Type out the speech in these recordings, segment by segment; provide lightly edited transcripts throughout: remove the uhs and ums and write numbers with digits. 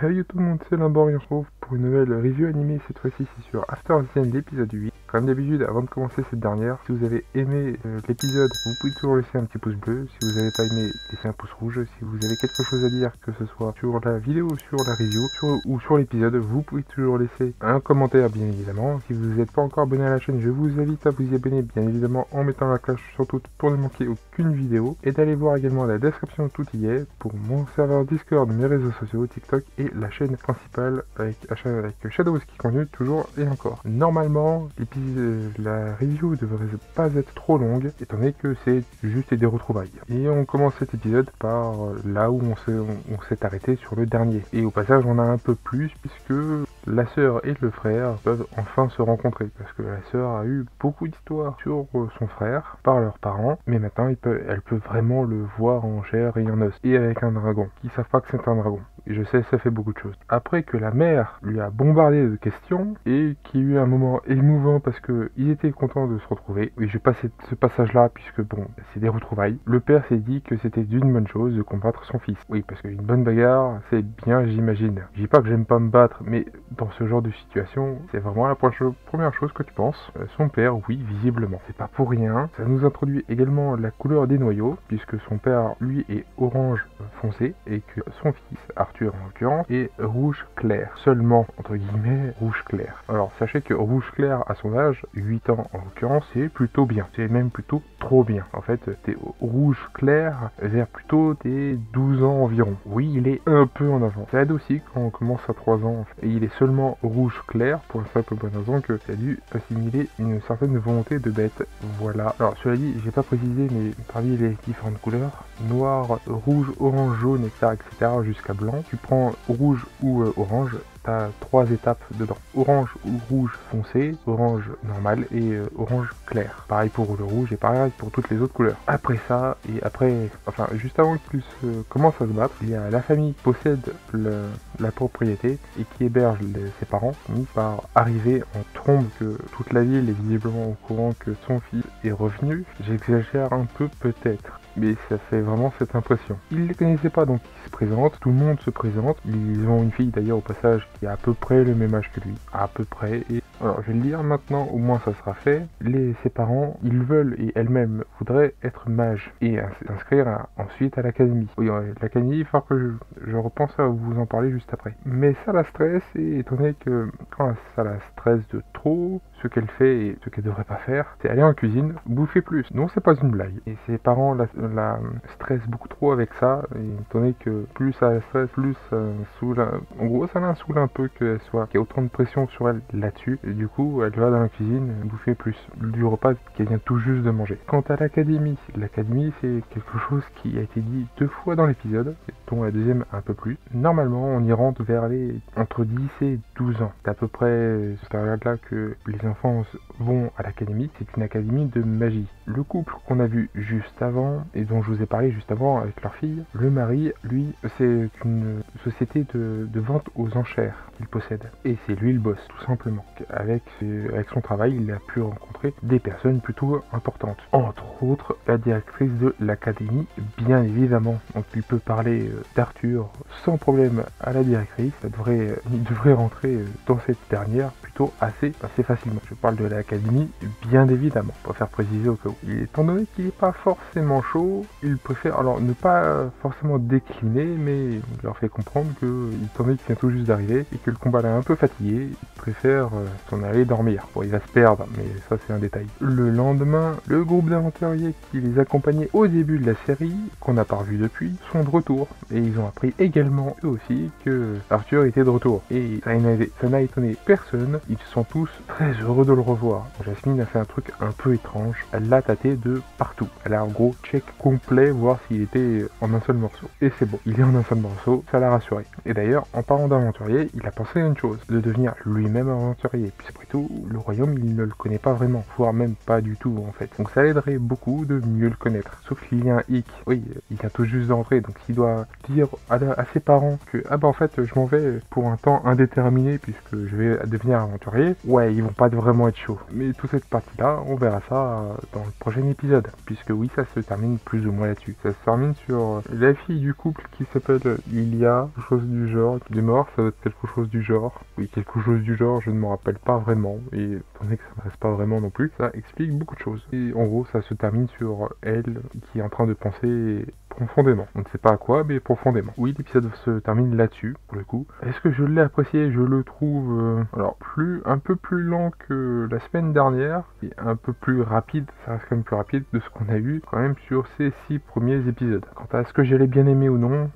Salut tout le monde, c'est Limbor et on se retrouve pour une nouvelle review animée. Cette fois-ci c'est sur After the End, l'épisode 8. Comme d'habitude, avant de commencer cette dernière, si vous avez aimé l'épisode, vous pouvez toujours laisser un petit pouce bleu. Si vous n'avez pas aimé, laissez un pouce rouge. Si vous avez quelque chose à dire, que ce soit sur la vidéo, sur la review, ou sur l'épisode, vous pouvez toujours laisser un commentaire, bien évidemment. Si vous n'êtes pas encore abonné à la chaîne, je vous invite à vous y abonner, bien évidemment, en mettant la cloche sur tout pour ne manquer aucune vidéo. Et d'aller voir également la description, tout y est, pour mon serveur Discord, mes réseaux sociaux, TikTok et la chaîne principale avec Shadows qui continue toujours et encore. Normalement, la review devrait pas être trop longue, étant donné que c'est juste des retrouvailles. Et on commence cet épisode par là où on s'est arrêté sur le dernier. Et au passage, on a un peu plus, puisque la sœur et le frère peuvent enfin se rencontrer, parce que la sœur a eu beaucoup d'histoires sur son frère par leurs parents, mais maintenant elle peut vraiment le voir en chair et en os, et avec un dragon, qui savent pas que c'est un dragon. Et je sais, ça fait beaucoup de choses. Après que la mère lui a bombardé de questions, et qu'il y a eu un moment émouvant parce que ils étaient contents de se retrouver. Oui, je passe ce passage-là, puisque bon, c'est des retrouvailles. Le père s'est dit que c'était d'une bonne chose de combattre son fils. Oui, parce qu'une bonne bagarre, c'est bien, j'imagine. Je dis pas que j'aime pas me battre, mais dans ce genre de situation, c'est vraiment la première chose que tu penses. Son père, oui, visiblement. C'est pas pour rien. Ça nous introduit également la couleur des noyaux, puisque son père, lui, est orange foncé, et que son fils, Arthur en l'occurrence, est rouge clair. Seulement, entre guillemets, rouge clair. Alors, sachez que rouge clair, à son âge, 8 ans en l'occurrence, c'est plutôt bien. C'est même plutôt trop bien. En fait, t'es rouge clair vers plutôt des 12 ans environ. Oui, il est un peu en avant. Ça aide aussi quand on commence à 3 ans. En fait. Et il est seulement rouge clair pour la simple bonne raison que ça a dû assimiler une certaine volonté de bête. Voilà. Alors, cela dit, j'ai pas précisé, mais parmi les différentes couleurs, noir, rouge, orange, jaune, etc., jusqu'à blanc, tu prends rouge ou orange, t'as 3 étapes dedans. Orange ou rouge foncé, orange normal et orange clair. Pareil pour le rouge et pareil pour toutes les autres couleurs. Après ça, et après, enfin juste avant qu'ils commencent à se battre, il y a la famille qui possède la propriété et qui héberge ses parents, finissent par arriver en trombe que toute la ville est visiblement au courant que son fils est revenu. J'exagère un peu peut-être, mais ça fait vraiment cette impression. Ils ne les connaissaient pas, donc ils se présentent, tout le monde se présente. Ils ont une fille d'ailleurs au passage qui a à peu près le même âge que lui, à peu près. Et alors je vais le dire maintenant, au moins ça sera fait. Ses parents, ils veulent et elles-mêmes voudraient être mages et s'inscrire ensuite à l'académie. Oui, l'académie, il faut que je repense à vous en parler juste après. Mais ça la stresse, et étant donné que quand ça la stresse de trop, ce qu'elle fait et ce qu'elle devrait pas faire, c'est aller en cuisine, bouffer plus. Non, c'est pas une blague. Et ses parents la stressent beaucoup trop avec ça, et étant donné que plus ça la stresse, plus ça saoule. En gros, ça la saoule un peu qu'il y ait autant de pression sur elle là-dessus. Et du coup, elle va dans la cuisine bouffer plus du repas qu'elle vient tout juste de manger. Quant à l'académie c'est quelque chose qui a été dit 2 fois dans l'épisode, dont la deuxième un peu plus. Normalement, on y rentre vers les entre 10 et 12 ans. C'est à peu près cette période-là que les enfants vont à l'académie. C'est une académie de magie. Le couple qu'on a vu juste avant, et dont je vous ai parlé juste avant avec leur fille, le mari, lui, c'est une société de vente aux enchères qu'il possède. Et c'est lui le boss, tout simplement. Avec son travail, il a pu rencontrer des personnes plutôt importantes. Entre autres, la directrice de l'académie, bien évidemment. Donc il peut parler d'Arthur sans problème à la directrice. Il devrait rentrer dans cette dernière plutôt assez facilement. Je parle de l'académie, bien évidemment, pour faire préciser au cas où. Et étant donné qu'il n'est pas forcément chaud, il préfère alors ne pas forcément décliner, mais il leur fait comprendre que, étant donné qu'il vient tout juste d'arriver et que le combat l'a un peu fatigué, il préfère s'en aller dormir. Bon, il va se perdre, mais ça c'est un détail. Le lendemain, le groupe d'aventuriers qui les accompagnait au début de la série, qu'on n'a pas revu depuis, sont de retour. Et ils ont appris également, eux aussi, que Arthur était de retour. Et ça n'a étonné personne, ils sont tous très heureux de le revoir. Jasmine a fait un truc un peu étrange, elle l'a tâté de partout. Elle a en gros check complet, voir s'il était en un seul morceau. Et c'est bon, il est en un seul morceau, ça l'a rassuré. Et d'ailleurs, en parlant d'aventurier, il a pensé à une chose, de devenir lui-même aventurier. Puis après tout, le royaume, il ne le connaît pas vraiment, voire même pas du tout en fait. Donc ça l'aiderait beaucoup de mieux le connaître. Sauf qu'il y a un hic. Oui, il vient tout juste d'entrer, donc il doit dire à ses parents que ah bah en fait je m'en vais pour un temps indéterminé puisque je vais devenir aventuriers, ouais, ils vont pas vraiment être chauds. Mais toute cette partie-là, on verra ça dans le prochain épisode, puisque oui, ça se termine plus ou moins là-dessus. Ça se termine sur la fille du couple qui s'appelle Lilia, quelque chose du genre, qui est mort, ça doit être quelque chose du genre. Oui, quelque chose du genre, je ne me rappelle pas vraiment, et étant donné que ça ne reste pas vraiment non plus, ça explique beaucoup de choses. Et en gros, ça se termine sur elle qui est en train de penser profondément. On ne sait pas à quoi, mais profondément. Oui, l'épisode se termine là-dessus, pour le coup. Est-ce que je l'ai apprécié? Je le trouve, alors, un peu plus lent que la semaine dernière, et un peu plus rapide, ça reste quand même plus rapide de ce qu'on a eu, quand même, sur ces 6 premiers épisodes. Quant à ce que j'allais bien aimé ou non,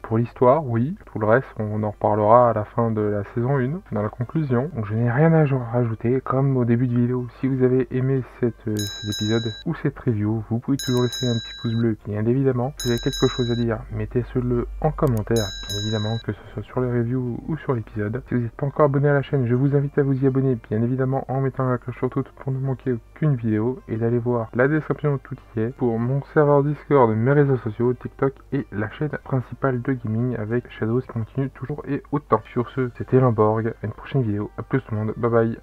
pour l'histoire, oui. Tout le reste, on en reparlera à la fin de la saison 1, dans la conclusion. Donc je n'ai rien à rajouter, comme au début de vidéo. Si vous avez aimé cet épisode, ou cette review, vous pouvez toujours laisser un petit pouce bleu, bien évidemment. Si vous avez quelque chose à dire, mettez-le en commentaire, bien évidemment, que ce soit sur les reviews ou sur l'épisode. Si vous n'êtes pas encore abonné à la chaîne, je vous invite à vous y abonner, bien évidemment, en mettant la cloche sur toute pour ne manquer aucune vidéo, et d'aller voir la description, tout y est, pour mon serveur Discord, mes réseaux sociaux, TikTok et la chaîne principale de gaming avec Shadows qui continue toujours et autant. Sur ce, c'était Limborg, à une prochaine vidéo, à plus tout le monde, bye bye.